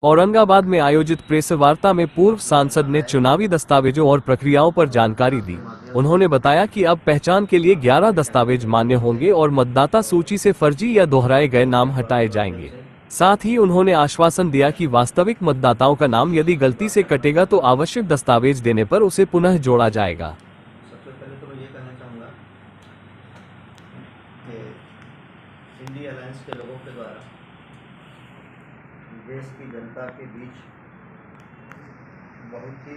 औरंगाबाद में आयोजित प्रेस वार्ता में पूर्व सांसद ने चुनावी दस्तावेजों और प्रक्रियाओं पर जानकारी दी। उन्होंने बताया कि अब पहचान के लिए 11 दस्तावेज मान्य होंगे और मतदाता सूची से फर्जी या दोहराए गए नाम हटाए जाएंगे। साथ ही उन्होंने आश्वासन दिया कि वास्तविक मतदाताओं का नाम यदि गलती से कटेगा तो आवश्यक दस्तावेज देने पर उसे पुनः जोड़ा जाएगा। सबसे पहले तो मैं ये कहना चाहूँगा कि इंडिया अलायंस के लोगों के द्वारा देश की जनता के बीच बहुत ही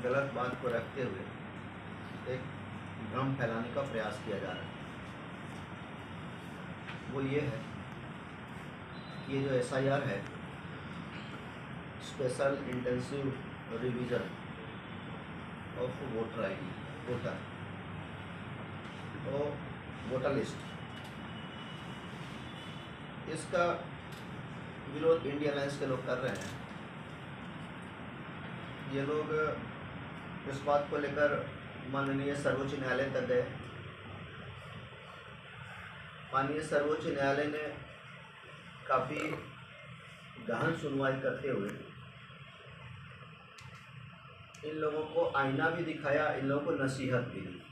गलत बात को रखते हुए एक भ्रम फैलाने का प्रयास किया जा रहा है। वो ये है कि ये जो SIR है, special intensive revision of voter ID, voter list, इसका विरोध इंडिया अलायंस के लोग कर रहे हैं। ये लोग इस बात को लेकर माननीय सर्वोच्च न्यायालय तक गए। माननीय सर्वोच्च न्यायालय ने काफ़ी गहन सुनवाई करते हुए इन लोगों को आईना भी दिखाया, इन लोगों को नसीहत भी दी।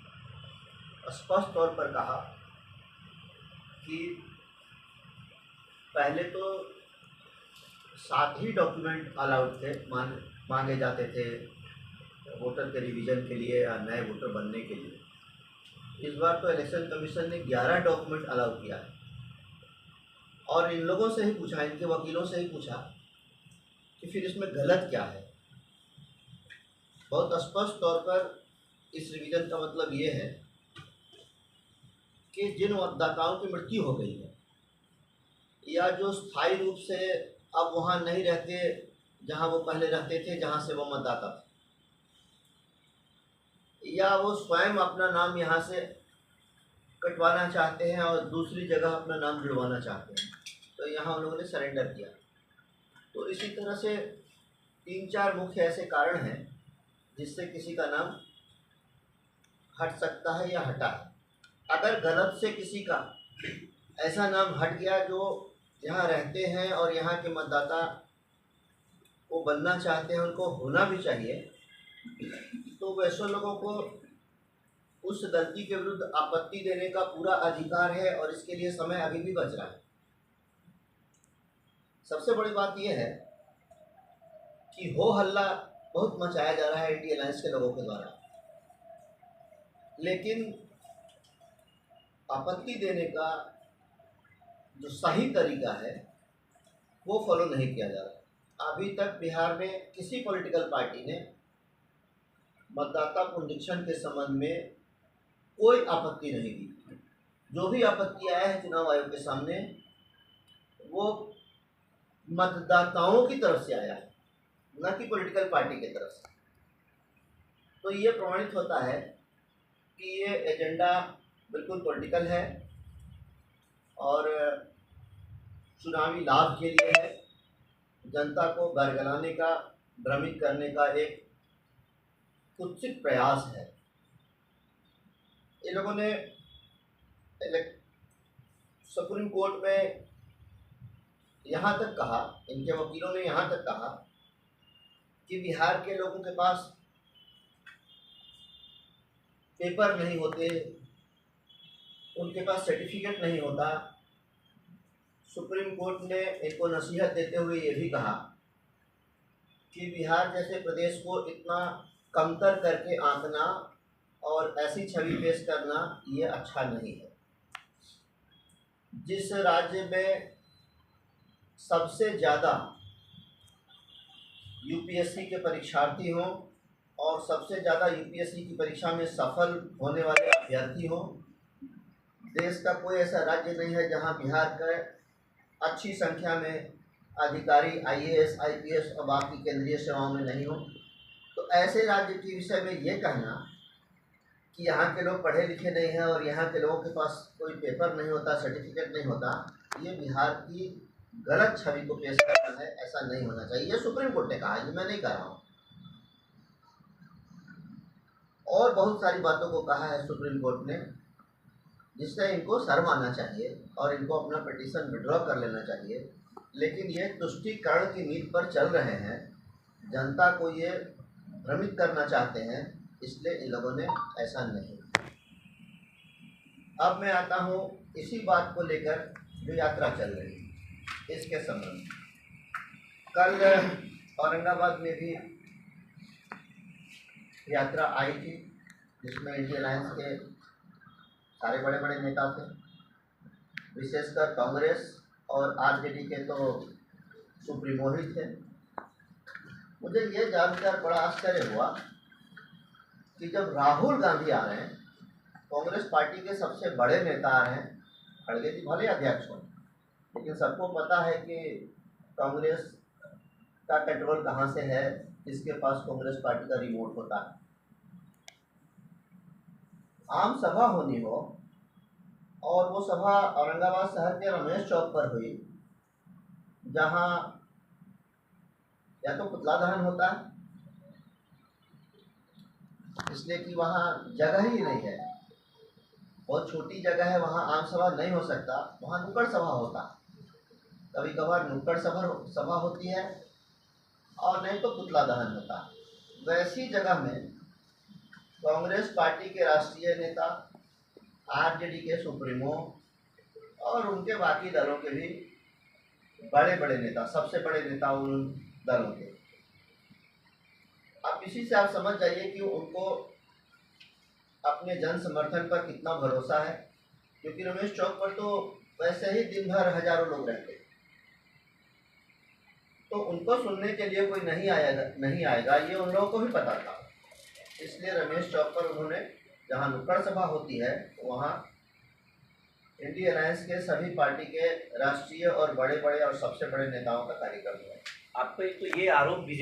स्पष्ट तौर पर कहा कि पहले तो 7 ही डॉक्यूमेंट अलाउड थे, मांगे जाते थे वोटर के रिवीजन के लिए या नए वोटर बनने के लिए। इस बार तो इलेक्शन कमीशन ने 11 डॉक्यूमेंट अलाउ किया है। और इन लोगों से ही पूछा, इनके वकीलों से ही पूछा कि फिर इसमें गलत क्या है। बहुत स्पष्ट तौर पर इस रिवीजन का मतलब ये है कि जिन मतदाताओं की मृत्यु हो गई है या जो स्थायी रूप से अब वहाँ नहीं रहते जहाँ वो पहले रहते थे, जहाँ से वो मतदाता थे, या वो स्वयं अपना नाम यहाँ से कटवाना चाहते हैं और दूसरी जगह अपना नाम जुड़वाना चाहते हैं, तो यहाँ उन लोगों ने सरेंडर किया। तो इसी तरह से 3-4 मुख्य ऐसे कारण हैं जिससे किसी का नाम हट सकता है या हटा है। अगर गलत से किसी का ऐसा नाम हट गया जो यहाँ रहते हैं और यहाँ के मतदाता को बनना चाहते हैं, उनको होना भी चाहिए, तो वैसे लोगों को उस गलती के विरुद्ध आपत्ति देने का पूरा अधिकार है और इसके लिए समय अभी भी बच रहा है। सबसे बड़ी बात यह है कि हो हल्ला बहुत मचाया जा रहा है इंडिया अलायंस के लोगों के द्वारा, लेकिन आपत्ति देने का जो सही तरीका है वो फॉलो नहीं किया जा रहा। अभी तक बिहार में किसी पॉलिटिकल पार्टी ने मतदाता पुनरीक्षण के संबंध में कोई आपत्ति नहीं दी। जो भी आपत्ति आया है चुनाव आयोग के सामने, वो मतदाताओं की तरफ से आया है, न कि पॉलिटिकल पार्टी की तरफ से। तो ये प्रमाणित होता है कि ये एजेंडा बिल्कुल पॉलिटिकल है और चुनावी लाभ के लिए है, जनता को बरगलाने का, भ्रमित करने का एक कुत्सित प्रयास है। इन लोगों ने सुप्रीम कोर्ट में यहाँ तक कहा, इनके वकीलों ने यहाँ तक कहा कि बिहार के लोगों के पास पेपर नहीं होते, उनके पास सर्टिफिकेट नहीं होता। सुप्रीम कोर्ट ने इनको नसीहत देते हुए ये भी कहा कि बिहार जैसे प्रदेश को इतना कमतर करके आंकना और ऐसी छवि पेश करना ये अच्छा नहीं है। जिस राज्य में सबसे ज़्यादा यूपीएससी के परीक्षार्थी हों और सबसे ज़्यादा यूपीएससी की परीक्षा में सफल होने वाले अभ्यर्थी हों, देश का कोई ऐसा राज्य नहीं है जहां बिहार के अच्छी संख्या में अधिकारी IAS, IPS और बाकी केंद्रीय सेवाओं में नहीं हो। तो ऐसे राज्य के विषय में ये कहना कि यहाँ के लोग पढ़े लिखे नहीं हैं और यहाँ के लोगों के पास कोई पेपर नहीं होता, सर्टिफिकेट नहीं होता, ये बिहार की गलत छवि को पेश करना है। ऐसा नहीं होना चाहिए। ये सुप्रीम कोर्ट ने कहा, ये मैं नहीं कह रहा हूँ। और बहुत सारी बातों को कहा है सुप्रीम कोर्ट ने, जिससे इनको शर्म आना चाहिए और इनको अपना पिटीशन विड्रॉ कर लेना चाहिए लेकिन ये तुष्टीकरण की नीति पर चल रहे हैं, जनता को ये भ्रमित करना चाहते हैं, इसलिए इन लोगों ने ऐसा नहीं। अब मैं आता हूँ इसी बात को लेकर जो यात्रा चल रही है इसके संबंध में। कल औरंगाबाद में भी यात्रा आई थी जिसमें इंडियन अलायंस के सारे बड़े बड़े नेता थे, विशेषकर कांग्रेस और आरजेडी के तो सुप्रीमो ही थे। मुझे ये जानकर बड़ा आश्चर्य हुआ कि जब राहुल गांधी आ रहे हैं, कांग्रेस पार्टी के सबसे बड़े नेता आ रहे हैं, खड़गे जी भले अध्यक्ष हों, लेकिन सबको पता है कि कांग्रेस का कंट्रोल कहाँ से है, जिसके पास कांग्रेस पार्टी का रिमोट होता है। आम सभा होनी हो और वो सभा औरंगाबाद शहर के रमेश चौक पर हुई, जहाँ या तो पुतला दहन होता है, इसलिए कि वहाँ जगह ही नहीं है, बहुत छोटी जगह है, वहाँ आम सभा नहीं हो सकता, वहाँ नुक्कड़ सभा होता। कभी कभार नुक्कड़ सभा होती है और नहीं तो पुतला दहन होता। वैसी जगह में कांग्रेस पार्टी के राष्ट्रीय नेता, आरजेडी के सुप्रीमो और उनके बाकी दलों के भी बड़े बड़े नेता, सबसे बड़े नेता उन दलों के, अब इसी से आप समझ जाइए कि उनको अपने जन समर्थन पर कितना भरोसा है, क्योंकि रमेश चौक पर तो वैसे ही दिन भर हजारों लोग रहते, तो उनको सुनने के लिए कोई नहीं आएगा ये उन लोगों को भी पता था। इसलिए रमेश चौक पर उन्होंने, जहाँ नुक्कड़ सभा होती है, वहाँ इंडियन अलायंस के सभी पार्टी के राष्ट्रीय और बड़े बड़े और सबसे बड़े नेताओं का कार्यक्रम हुआ। आपका तो ये आरोप